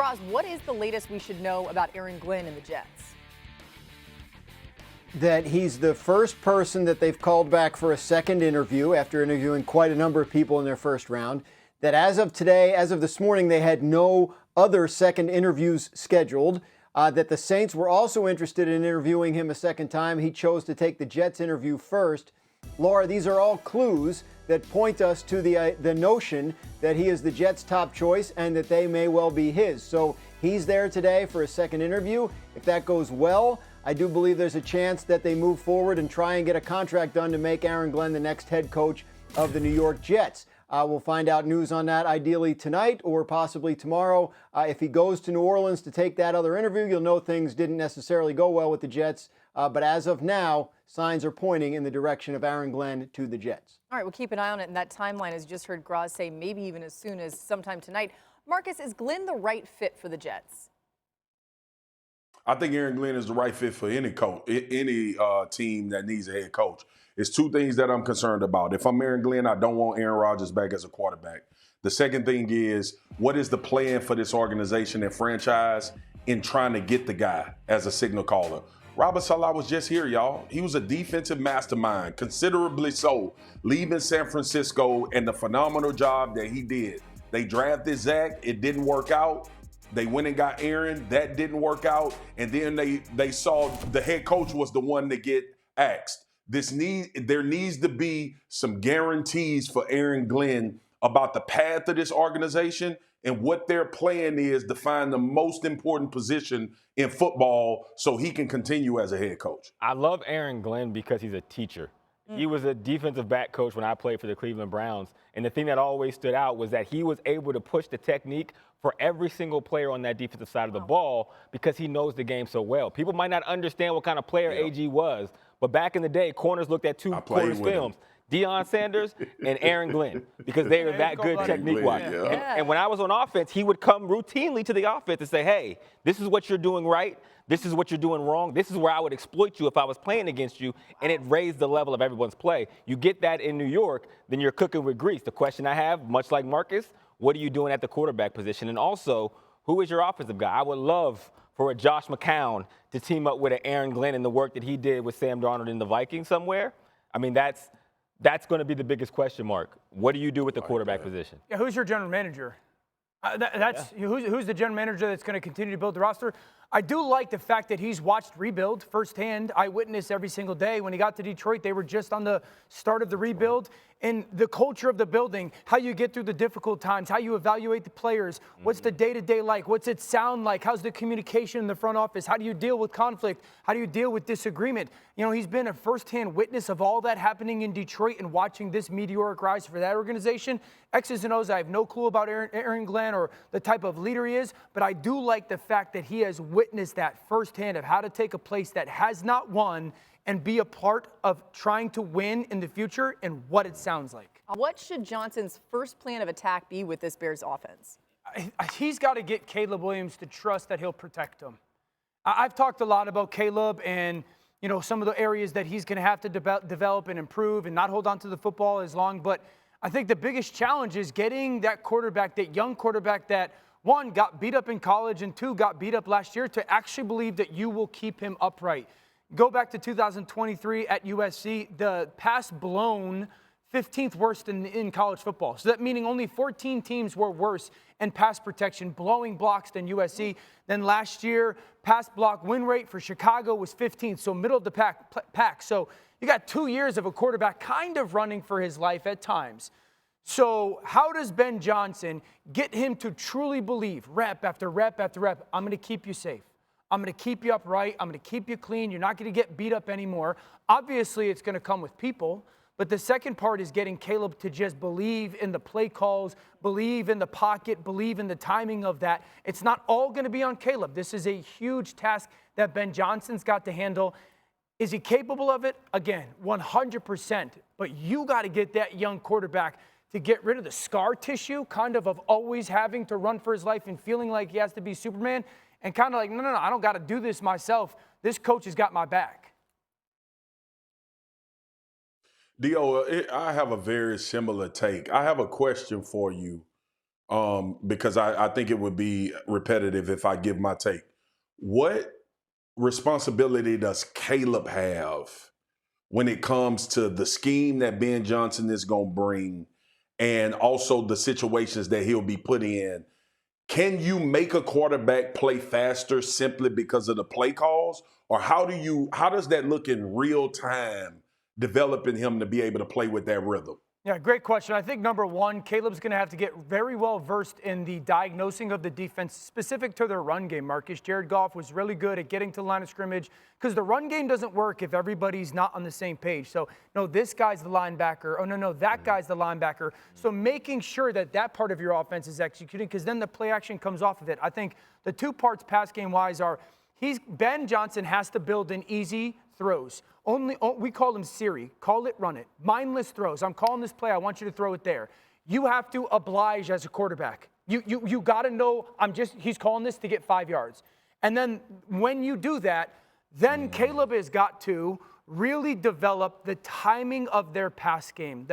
Roz, what is the latest we should know about Aaron Glenn and the Jets? That he's the first person that they've called back for a second interview after interviewing quite a number of people in their first round. That as of today, as of this morning, they had no other second interviews scheduled. That the Saints were also interested in interviewing him a second time. He chose to take the Jets interview first. Laura, these are all clues that point us to the notion that he is the Jets' top choice and that they may well be his. So he's there today for a second interview. If that goes well, I do believe there's a chance that they move forward and try and get a contract done to make Aaron Glenn the next head coach of the New York Jets. We'll find out news on that ideally tonight or possibly tomorrow. If he goes to New Orleans to take that other interview, you'll know things didn't necessarily go well with the Jets. But as of now, signs are pointing in the direction of Aaron Glenn to the Jets. All right, we'll keep an eye on it. And that timeline, as you just heard Graz say, maybe even as soon as sometime tonight. Marcus, is Glenn the right fit for the Jets? I think Aaron Glenn is the right fit for any coach, any team that needs a head coach. It's two things that I'm concerned about. If I'm Aaron Glenn, I don't want Aaron Rodgers back as a quarterback. The second thing is, what is the plan for this organization and franchise in trying to get the guy as a signal caller? Robert Saleh was just here, y'all. He was a defensive mastermind, considerably so, leaving San Francisco and the phenomenal job that he did. They drafted Zach. It didn't work out. They went and got Aaron. That didn't work out. And then they saw the head coach was the one to get axed. There needs to be some guarantees for Aaron Glenn about the path of this organization and what their plan is to find the most important position in football so he can continue as a head coach. I love Aaron Glenn because he's a teacher. He was a defensive back coach when I played for the Cleveland Browns. And the thing that always stood out was that he was able to push the technique for every single player on that defensive side of the ball because he knows the game so well. People might not understand what kind of player AG was, but back in the day, corners looked at two corners films. Deion Sanders and Aaron Glenn, because they were that good technique-wise. Yeah. And when I was on offense, he would come routinely to the offense and say, hey, this is what you're doing right. This is what you're doing wrong. This is where I would exploit you if I was playing against you. And it raised the level of everyone's play. You get that in New York, then you're cooking with grease. The question I have, much like Marcus, what are you doing at the quarterback position? And also, who is your offensive guy? I would love for a Josh McCown to team up with an Aaron Glenn and the work that he did with Sam Darnold in the Vikings somewhere. I mean, that's going to be the biggest question mark. What do you do with the quarterback position? Yeah, who's your general manager? Who's the general manager that's going to continue to build the roster? I do like the fact that he's watched rebuild firsthand. I witness every single day. When he got to Detroit, they were just on the start of the rebuild. And the culture of the building, how you get through the difficult times, how you evaluate the players, what's the day-to-day like, what's it sound like, how's the communication in the front office, how do you deal with conflict, how do you deal with disagreement? You know, he's been a firsthand witness of all that happening in Detroit and watching this meteoric rise for that organization. X's and O's, I have no clue about Aaron Glenn or the type of leader he is, but I do like the fact that he has witnessed that firsthand of how to take a place that has not won and be a part of trying to win in the future and what it sounds like. What should Johnson's first plan of attack be with this Bears offense? He's got to get Caleb Williams to trust that he'll protect him. I've talked a lot about Caleb and, you know, some of the areas that he's going to have to develop and improve and not hold on to the football as long. But I think the biggest challenge is getting that quarterback, that young quarterback that, one, got beat up in college and two, got beat up last year, to actually believe that you will keep him upright. Go back to 2023 at USC, the pass blown 15th worst in college football. So that meaning only 14 teams were worse in pass protection, blowing blocks than USC. Then last year, pass block win rate for Chicago was 15th, so middle of the pack. So you got 2 years of a quarterback kind of running for his life at times. So how does Ben Johnson get him to truly believe, rep after rep after rep, I'm going to keep you safe. I'm going to keep you upright. I'm going to keep you clean. You're not going to get beat up anymore. Obviously, it's going to come with people. But the second part is getting Caleb to just believe in the play calls, believe in the pocket, believe in the timing of that. It's not all going to be on Caleb. This is a huge task that Ben Johnson's got to handle. Is he capable of it? Again, 100%. But you got to get that young quarterback to get rid of the scar tissue, kind of always having to run for his life and feeling like he has to be Superman. And kind of like, no, I don't got to do this myself. This coach has got my back. Dio, I have a very similar take. I have a question for you because I think it would be repetitive if I give my take. What responsibility does Caleb have when it comes to the scheme that Ben Johnson is going to bring and also the situations that he'll be put in? Can you make a quarterback play faster simply because of the play calls? Or how does that look in real time, developing him to be able to play with that rhythm? Yeah, great question. I think number one, Caleb's going to have to get very well versed in the diagnosing of the defense specific to their run game, Marcus. Jared Goff was really good at getting to the line of scrimmage because the run game doesn't work if everybody's not on the same page. So, no, this guy's the linebacker. Oh, no, that guy's the linebacker. So making sure that that part of your offense is executing because then the play action comes off of it. I think the two parts pass game-wise are Ben Johnson has to build in easy throws. We call them Siri. Call it, run it. Mindless throws. I'm calling this play. I want you to throw it there. You have to oblige as a quarterback. You got to know he's calling this to get 5 yards. And then when you do that, then Caleb has got to really develop the timing of their pass game,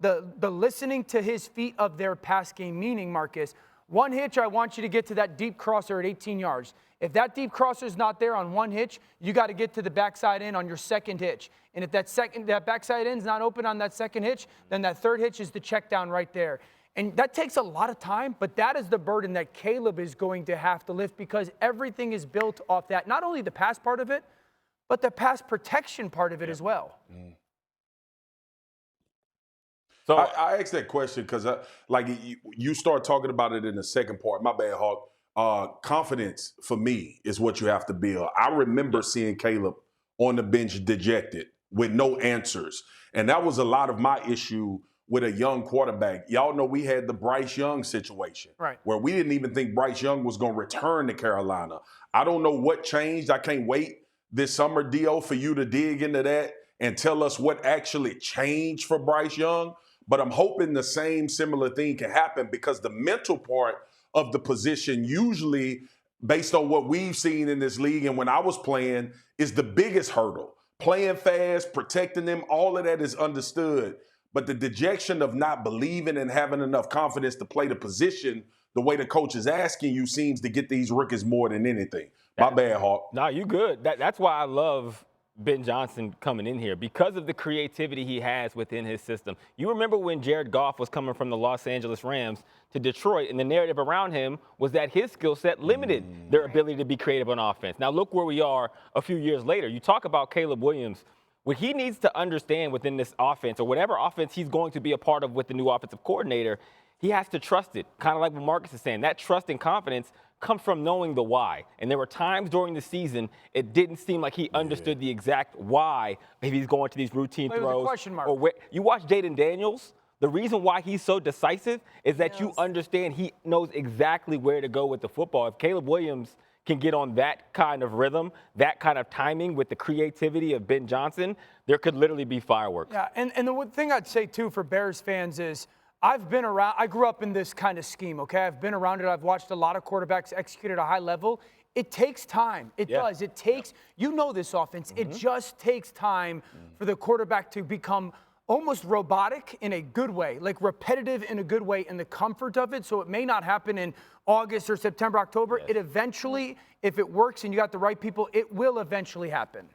the listening to his feet of their pass game, meaning, Marcus, one hitch, I want you to get to that deep crosser at 18 yards. If that deep crosser is not there on one hitch, you got to get to the backside end on your second hitch. And if that backside end is not open on that second hitch, then that third hitch is the check down right there. And that takes a lot of time, but that is the burden that Caleb is going to have to lift because everything is built off that. Not only the pass part of it, but the pass protection part of it as well. So I asked that question because, you start talking about it in the second part. My bad, Hawk. Confidence for me is what you have to build. I remember seeing Caleb on the bench dejected with no answers, and that was a lot of my issue with a young quarterback. Y'all know we had the Bryce Young situation, right, where we didn't even think Bryce Young was going to return to Carolina. I don't know what changed. I can't wait this summer, Dio, for you to dig into that and tell us what actually changed for Bryce Young. But I'm hoping the same similar thing can happen because the mental part of the position usually, based on what we've seen in this league and when I was playing, is the biggest hurdle. Playing fast, protecting them, all of that is understood. But the dejection of not believing and having enough confidence to play the position the way the coach is asking you seems to get these rookies more than anything. My bad, Hawk. No, you good. That's why I love Ben Johnson coming in here because of the creativity he has within his system. You remember when Jared Goff was coming from the Los Angeles Rams to Detroit, and the narrative around him was that his skill set limited their ability to be creative on offense. Now look where we are a few years later. You talk about Caleb Williams. What he needs to understand within this offense, or whatever offense he's going to be a part of with the new offensive coordinator, he has to trust it. Kind of like what Marcus is saying. That trust and confidence comes from knowing the why. And there were times during the season it didn't seem like he understood the exact why. Maybe he's going to these routine throws. Question mark. Or you watch Jaden Daniels. The reason why he's so decisive is that you understand he knows exactly where to go with the football. If Caleb Williams can get on that kind of rhythm, that kind of timing with the creativity of Ben Johnson, there could literally be fireworks. Yeah, and the one thing I'd say, too, for Bears fans is I've been around, I grew up in this kind of scheme, okay? I've been around it. I've watched a lot of quarterbacks execute at a high level. It takes time. It does. It takes, you know this offense. It just takes time for the quarterback to become almost robotic in a good way, like repetitive in a good way in the comfort of it. So it may not happen in August or September, October. It eventually, if it works and you got the right people, it will eventually happen.